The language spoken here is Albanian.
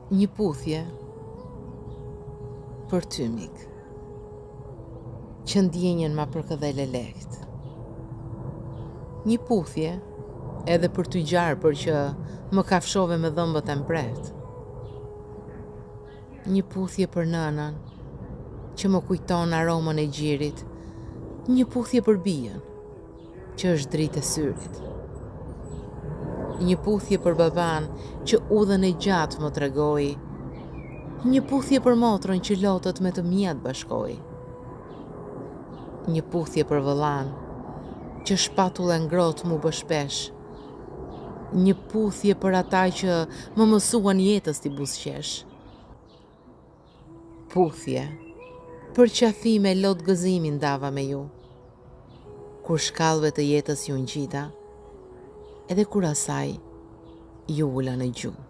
Një puthje për ty mik, që ndjenjen ma përkëdhele lehtë. Një puthje edhe për ty gjarë për që më kafshove me dhëmbët e mbret. Një puthje për nënën që më kujton aromën e gjirit. Një puthje për bijën që është dritë e syrit. Një puthje për baban që udhën e gjatë më tregoi. Një puthje për motrën që lotët me të mjetë bashkoi. Një puthje për vëllan që shpatullë ngrohtë mu bë shpesh. Një puthje për ata që më mësuan jetës t'i buzëqesh. Puthje për qafi me lot gëzimin dava me ju, kur shkallëve të jetës ju ngjita, edhe kur asaj ju ula në gjuhë.